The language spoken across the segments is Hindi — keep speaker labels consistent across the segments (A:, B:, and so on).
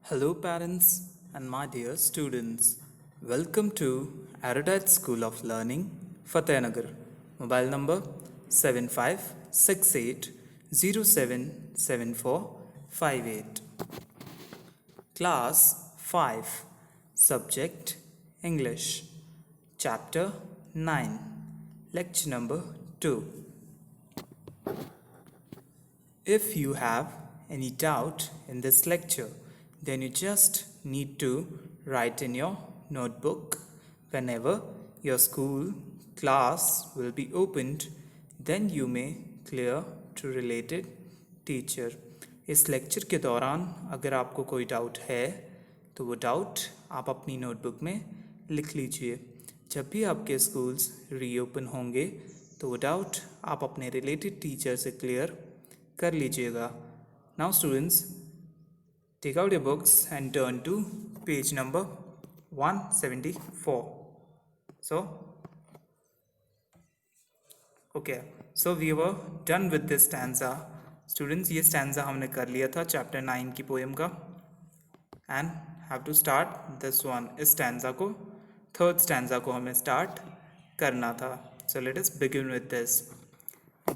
A: Hello, parents and my dear students. Welcome to Erudite School of Learning, Fatehnagar. Mobile number 7568077458. Class 5. Subject English. Chapter 9. Lecture number 2. If you have any doubt in this lecture, then you just need to write in your notebook. Whenever your school class will be opened, then you may clear to related teacher. इस लेक्चर के दौरान अगर आपको कोई डाउट है तो वो डाउट आप अपनी नोटबुक में लिख लीजिए. जब भी आपके स्कूल्स रीओपन होंगे तो वो डाउट आप अपने रिलेटेड टीचर से क्लियर कर लीजिएगा. Now students, take out your books and turn to page number 174. So we were done with this stanza. Students, ये stanza हमने कर लिया था chapter 9 की poem का, and have to start this one. इस stanza को, third stanza को हमें start करना था. So let us begin with this.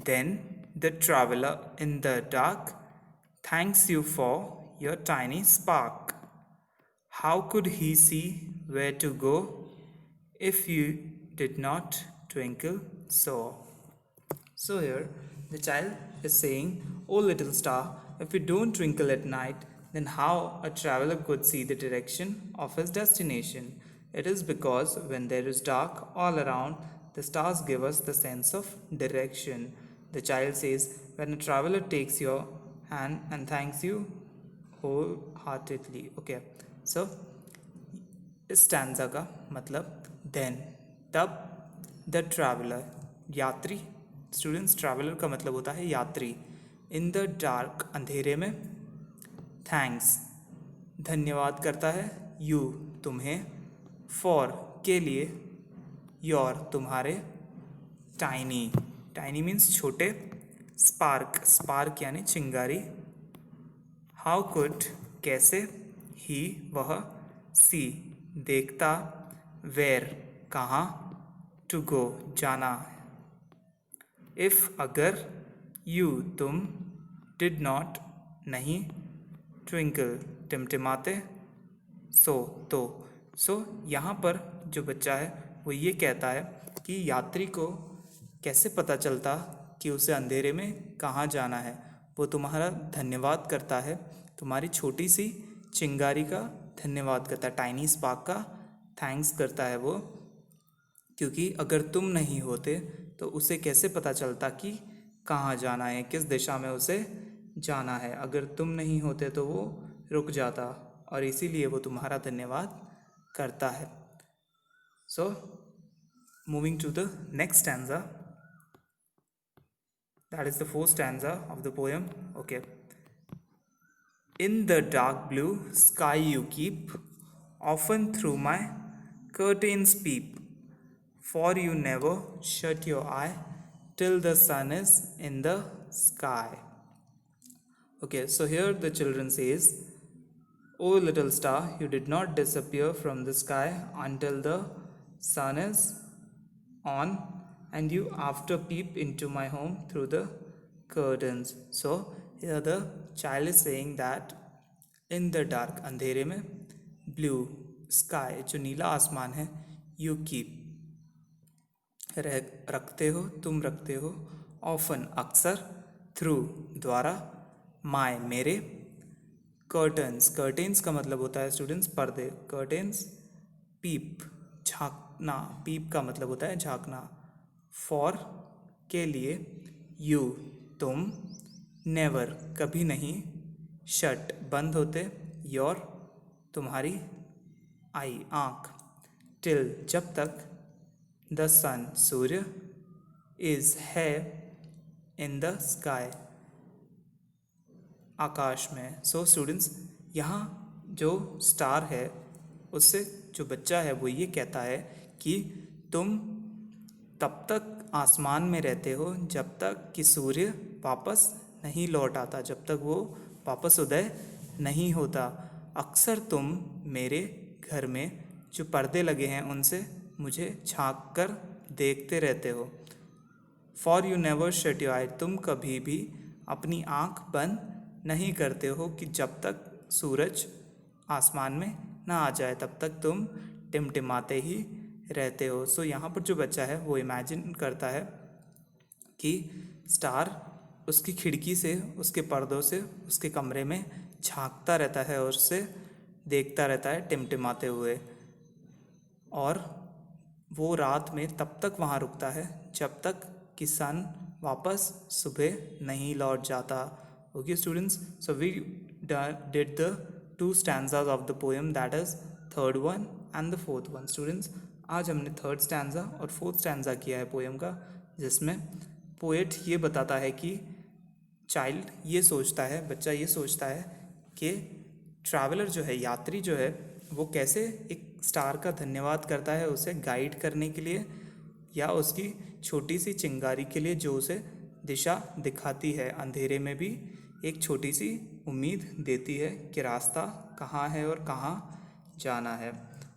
A: Then the traveler in the dark thanks you for your tiny spark. How could he see where to go if you did not twinkle so? So here the child is saying, "Oh little star, if you don't twinkle at night, then how a traveler could see the direction of his destination? It is because when there is dark all around, the stars give us the sense of direction." The child says, when a traveler takes your hand and thanks you wholeheartedly. Okay, so इस स्टैंजा का मतलब then, तब, the traveler, यात्री. स्टूडेंट्स, ट्रैवलर का मतलब होता है यात्री. इन द डार्क, अंधेरे में. थैंक्स, धन्यवाद करता है. यू, तुम्हें. फॉर, के लिए. योर, तुम्हारे. टाइनी, टाइनी मीन्स छोटे. स्पार्क, स्पार्क यानी चिंगारी. हाउ कुड, कैसे. ही, वह. सी, देखता. वेयर, कहाँ. टू गो, जाना. इफ, अगर. यू, तुम. डिड नॉट, नहीं. ट्विंकल, टिमटिमाते. सो, तो. सो यहाँ पर जो बच्चा है वो ये कहता है कि यात्री को कैसे पता चलता कि उसे अंधेरे में कहाँ जाना है. वो तुम्हारा धन्यवाद करता है, तुम्हारी छोटी सी चिंगारी का धन्यवाद करता है. टाइनी स्पार्क का थैंक्स करता है वो, क्योंकि अगर तुम नहीं होते तो उसे कैसे पता चलता कि कहाँ जाना है, किस दिशा में उसे जाना है. अगर तुम नहीं होते तो वो रुक जाता, और इसीलिए वो तुम्हारा धन्यवाद करता है. So moving to the next stanza. That is the fourth stanza of the poem. Okay. In the dark blue sky you keep, often through my curtains peep, for you never shut your eye till the sun is in the sky. Okay, so here the children says, "Oh little star, you did not disappear from the sky until the sun is on, and you after peep into my home through the curtains." So here the child is saying that in the dark, अंधेरे में, blue sky, जो नीला आसमान है, you keep, रखते हो, तुम रखते हो. often, अक्सर. through, द्वारा. my, मेरे. curtains, curtains का मतलब होता है स्टूडेंट्स पर्दे. curtains. peep, झांकना. peep का मतलब होता है झांकना. for, के लिए. you, तुम. never, कभी नहीं. shut, बंद होते. your, तुम्हारी. eye, आँख. till, जब तक. the sun, Surya. is, है. in the sky, आकाश में. सो स्टूडेंट्स, यहाँ जो स्टार है उससे जो बच्चा है वो ये कहता है कि तुम तब तक आसमान में रहते हो जब तक कि सूर्य वापस नहीं लौट आता, जब तक वो वापस उदय नहीं होता. अक्सर तुम मेरे घर में जो पर्दे लगे हैं उनसे मुझे झांक कर देखते रहते हो। For you never shut your eye, तुम कभी भी अपनी आँख बंद नहीं करते हो कि जब तक सूरज आसमान में ना आ जाए तब तक तुम टिमटिमाते ही रहते हो। सो यहाँ पर जो बच्चा है वो इमेजिन करता है कि स्टार उसकी खिड़की से, उसके पर्दों से उसके कमरे में झांकता रहता है और उससे देखता रहता है टिमटिमाते हुए, और वो रात में तब तक वहाँ रुकता है जब तक कि सन वापस सुबह नहीं लौट जाता। Okay students, so we did the 2 stanzas of the poem, that is third one and the fourth one. Students, आज हमने थर्ड स्टैंजा और फोर्थ स्टैंजा किया है पोएम का, जिसमें पोएट ये बताता है कि चाइल्ड ये सोचता है, बच्चा ये सोचता है कि ट्रैवलर जो है, यात्री जो है, वो कैसे एक स्टार का धन्यवाद करता है उसे गाइड करने के लिए, या उसकी छोटी सी चिंगारी के लिए जो उसे दिशा दिखाती है, अंधेरे में भी एक छोटी सी उम्मीद देती है कि रास्ता कहाँ है और कहाँ जाना है।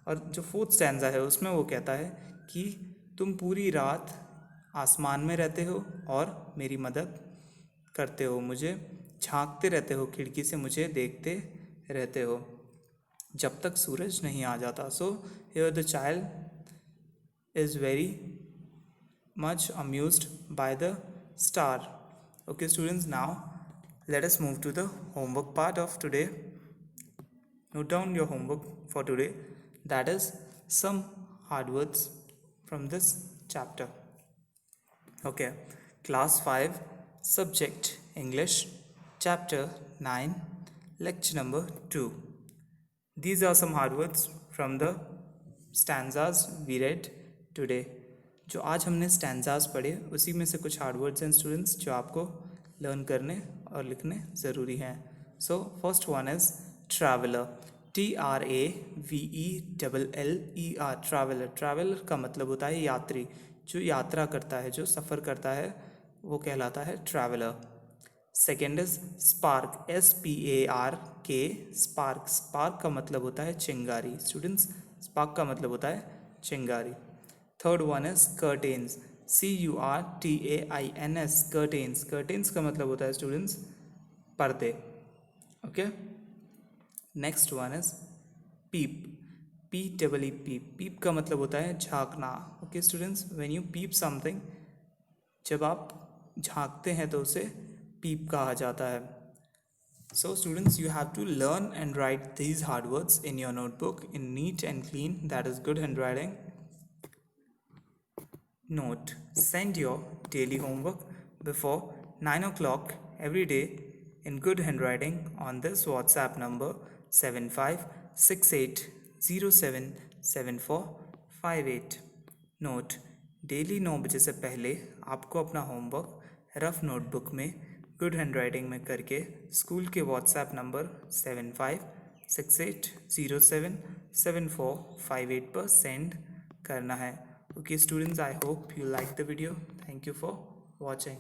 A: और जो फोर्थ स्टैंजा है उसमें वो कहता है कि तुम पूरी रात आसमान में रहते हो और मेरी मदद करते हो, मुझे झांकते रहते हो, खिड़की से मुझे देखते रहते हो जब तक सूरज नहीं आ जाता। So here the child is very much amused by the star. Okay students, now let us move to the homework part of today. Note down your homework for today, that is some hard words from this chapter. Okay, class 5, subject English, chapter 9, lecture number 2. These are some hard words from the stanzas we read today. जो आज हमने स्टैंजाज पढ़े उसी में से कुछ हार्ड वर्ड्स हैं स्टूडेंट्स जो आपको लर्न करने और लिखने ज़रूरी हैं। So first one is traveller, TRAVELLER, traveller. Traveller का मतलब होता है यात्री, जो यात्रा करता है, जो सफ़र करता है, वो कहलाता है traveller. Second is spark, SPARK, spark. Spark का मतलब होता है चिंगारी। स्टूडेंट्स, स्पार्क का मतलब होता है चिंगारी। Third one is curtains, CURTAINS, curtains. Curtains का मतलब होता है स्टूडेंट्स पर्दे। Okay, next one is peep, PEEP। Peep का मतलब होता है झांकना। Okay students, when you peep something, जब आप झांकते हैं तो उसे पीप कहा जाता है। So students, you have to learn and write these hard words in your notebook in neat and clean, that is good handwriting. Note: send your daily homework before 9 o'clock every day in good handwriting on this WhatsApp number 7568077458. Note: daily 9 बजे से पहले आपको अपना होमवर्क रफ नोटबुक में गुड हैंडराइटिंग में करके स्कूल के व्हाट्सएप नंबर 7568077458 पर सेंड करना है। Okay students, I hope you like the video. Thank you for watching.